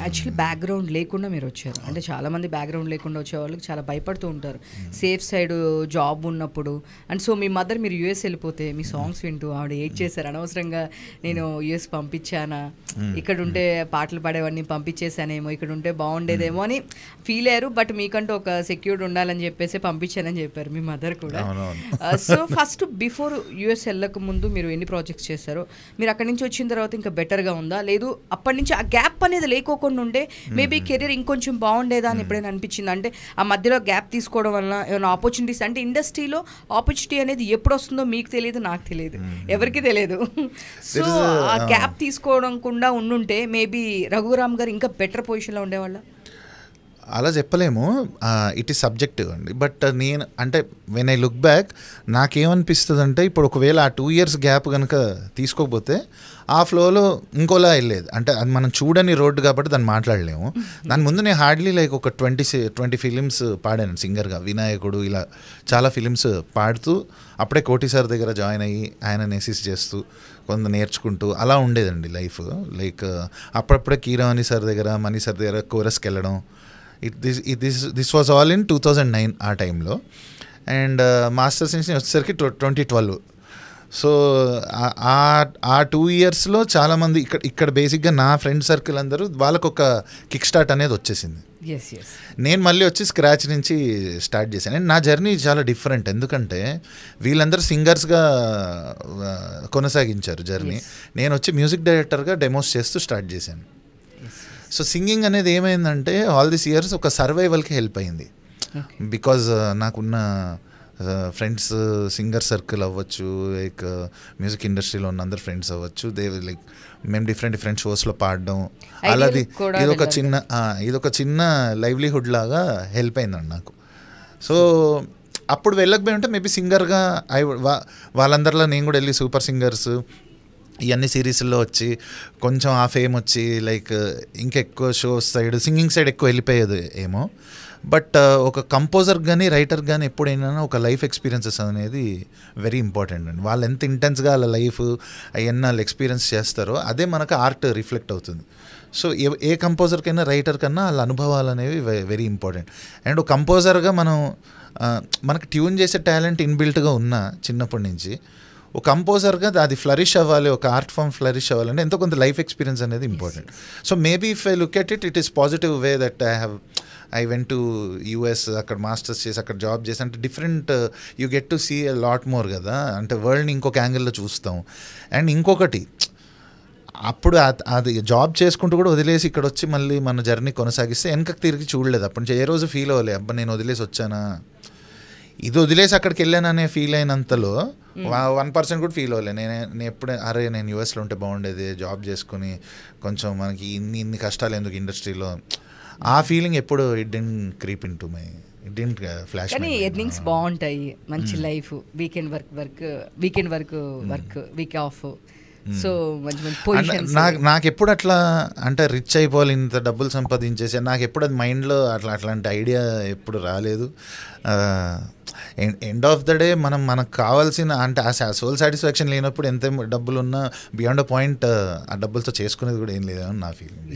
Actually background లేకుండా మీరు వచ్చారు. అంటే చాలామంది బ్యాక్గ్రౌండ్ లేకుండా వచ్చే వాళ్ళకి చాలా భయపడుతూ ఉంటారు సేఫ్ సైడ్ జాబ్ ఉన్నప్పుడు. అండ్ సో మీ మదర్ మీరు యూఎస్ వెళ్ళిపోతే మీ సాంగ్స్ వింటూ ఆవిడ ఏడ్ చేశారు, అనవసరంగా నేను యూఎస్ పంపించానా, ఇక్కడ ఉంటే పాటలు పాడేవాడిని పంపించేసానేమో, ఇక్కడ ఉంటే బాగుండేదేమో అని ఫీల్ అయ్యారు. బట్ మీకంటూ ఒక సెక్యూర్డ్ ఉండాలని చెప్పేసి పంపించానని చెప్పారు మీ మదర్ కూడా. సో ఫస్ట్ బిఫోర్ యూఎస్ వెళ్ళక ముందు మీరు ఎన్ని ప్రాజెక్ట్స్ చేశారో, మీరు అక్కడి నుంచి వచ్చిన తర్వాత ఇంకా బెటర్గా ఉందా, లేదు అప్పటి నుంచి ఆ గ్యాప్ అనేది లేకోకుండా ఉండే మేబీ కెరీర్ ఇంకొంచెం బాగుండేదా అని ఎప్పుడైనా అనిపించింది? అంటే ఆ మధ్యలో గ్యాప్ తీసుకోవడం వల్ల ఏమైనా ఆపర్చునిటీస్, అంటే ఇండస్ట్రీలో ఆపర్చునిటీ అనేది ఎప్పుడు వస్తుందో మీకు తెలియదు, నాకు తెలియదు, ఎవరికి తెలియదు. సో ఆ గ్యాప్ తీసుకోవడం కూడా ఉండుంటే మేబీ రఘురామ్ గారు ఇంకా బెటర్ పొజిషన్లో ఉండేవాళ్ళ. అలా చెప్పలేము, ఇట్ ఈస్ సబ్జెక్టివ్ అండి. బట్ నేను అంటే వెన్ ఐ లుక్ బ్యాక్ నాకేమనిపిస్తుంది అంటే, ఇప్పుడు ఒకవేళ ఆ 2 years గ్యాప్ కనుక తీసుకోకపోతే ఆ ఫ్లోలో ఇంకోలా వెళ్ళేది. అంటే అది మనం చూడని రోడ్డు కాబట్టి దాన్ని మాట్లాడలేము. దాని ముందు నేను హార్డ్లీ లైక్ ఒక 20 ఫిలిమ్స్ పాడాను సింగర్గా, వినాయకుడు ఇలా చాలా ఫిలిమ్స్ పాడుతూ అప్పుడే కోటి సార్ దగ్గర జాయిన్ అయ్యి ఆయన అసిస్ట్ చేస్తూ కొంత నేర్చుకుంటూ అలా ఉండేదండి లైఫ్. లైక్ అప్పుడప్పుడే కీరవాణి సార్ దగ్గర, మణి సార్ దగ్గర కోరస్కి వెళ్ళడం. దిస్ వాజ్ ఆల్ ఇన్ 2009 ఆ టైంలో. అండ్ మాస్టర్స్ నుంచి వచ్చేసరికి 2012. సో ఆ 2 yearsలో చాలామంది ఇక్కడ బేసిక్గా నా ఫ్రెండ్ సర్కిల్ అందరూ వాళ్ళకు ఒక కిక్ స్టార్ట్ అనేది వచ్చేసింది. నేను మళ్ళీ వచ్చి స్క్రాచ్ నుంచి స్టార్ట్ చేశాను. అండ్ నా జర్నీ చాలా డిఫరెంట్, ఎందుకంటే వీళ్ళందరూ సింగర్స్గా కొనసాగించారు జర్నీ. నేను వచ్చి మ్యూజిక్ డైరెక్టర్గా డెమోస్ చేస్తూ స్టార్ట్ చేశాను. సో సింగింగ్ అనేది ఏమైందంటే ఆల్ దిస్ ఇయర్స్ ఒక సర్వైవల్కి హెల్ప్ అయింది. బికాజ్ నాకున్న ఫ్రెండ్స్ సింగర్ సర్కిల్ అవ్వచ్చు, లైక్ మ్యూజిక్ ఇండస్ట్రీలో ఉన్న అందరు ఫ్రెండ్స్ అవ్వచ్చు, దే లైక్ మేము డిఫరెంట్ షోస్లో పాడడం, అలాది ఇదొక చిన్న లైవ్లీహుడ్ లాగా హెల్ప్ అయిందండి నాకు. సో అప్పుడు వెళ్ళకపోయి ఉంటే మేబీ సింగర్గా వాళ్ళందరిలో నేను కూడా వెళ్ళి సూపర్ సింగర్స్ ఇవన్నీ సిరీస్లో వచ్చి కొంచెం ఆ ఫేమ్ వచ్చి లైక్ ఇంకెక్కువ షోస్ సైడ్ సింగింగ్ సైడ్ ఎక్కువ వెళ్ళిపోయేది ఏమో. బట్ ఒక కంపోజర్ కానీ రైటర్ కానీ ఎప్పుడైనా ఒక లైఫ్ ఎక్స్పీరియన్సెస్ అనేది వెరీ ఇంపార్టెంట్ అండి. వాళ్ళు ఎంత ఇంటెన్స్గా వాళ్ళ లైఫ్ అవన్నీ వాళ్ళు ఎక్స్పీరియన్స్ చేస్తారో అదే మనకు ఆర్ట్ రిఫ్లెక్ట్ అవుతుంది. సో ఏ కంపోజర్కైనా రైటర్ కన్నా వాళ్ళ అనుభవాలు అనేవి వెరీ ఇంపార్టెంట్. అండ్ ఒక కంపోజర్గా మనకు ట్యూన్ చేసే టాలెంట్ ఇన్బిల్ట్గా ఉన్న చిన్నప్పటి నుంచి, ఒక కంపోజర్గా అది ఫ్లరిష్ అవ్వాలి, ఒక ఆర్ట్ ఫామ్ ఫ్లరిష్ అవ్వాలంటే ఎంతో కొంత లైఫ్ ఎక్స్పీరియన్స్ అనేది important. So maybe if I look at it is positive way that I went to US, అక్కడ మాస్టర్స్ చేసి అక్కడ జాబ్ చేసి, అంటే different you get to see a lot more కదా, అంటే వరల్డ్ని ఇంకొక యాంగిల్లో చూస్తాం. అండ్ ఇంకొకటి, అప్పుడు అది జాబ్ చేసుకుంటూ కూడా వదిలేసి ఇక్కడ వచ్చి మళ్ళీ మన జర్నీ కొనసాగిస్తే వెనకకి తిరిగి చూడలేదు. అప్పటి నుంచి ఏ రోజు ఫీల్ అవ్వలేదు అబ్బా నేను వదిలేసి వచ్చానా, ఇది వదిలేసి అక్కడికి వెళ్ళాననే ఫీల్ అయినంతలో 1% కూడా ఫీల్ అవ్వలేదు. నేను ఎప్పుడే నేను యూఎస్లో ఉంటే బాగుండేది, జాబ్ చేసుకుని కొంచెం మనకి ఇన్ని కష్టాలు ఎందుకు ఇండస్ట్రీలో, ఆ ఫీలింగ్ ఎప్పుడు it didn't creep in to my flash. కానీ ఎర్నింగ్స్ బాగుంటాయి, మంచి life, weekend work week off. So నాకు ఎప్పుడు అట్లా అంటే రిచ్ అయిపోవాలి, ఇంత డబ్బులు సంపాదించేసి, నాకు ఎప్పుడు అది మైండ్లో అట్లాంటి ఐడియా ఎప్పుడు రాలేదు. ఎండ్ ఆఫ్ ద డే మనకు కావాల్సిన అంటే ఆ సోల్ సాటిస్ఫాక్షన్ లేనప్పుడు ఎంత డబ్బులు ఉన్నా బియాండ్ అ పాయింట్ ఆ డబ్బులతో చేసుకునేది కూడా ఏం లేదని నా ఫీలింగ్.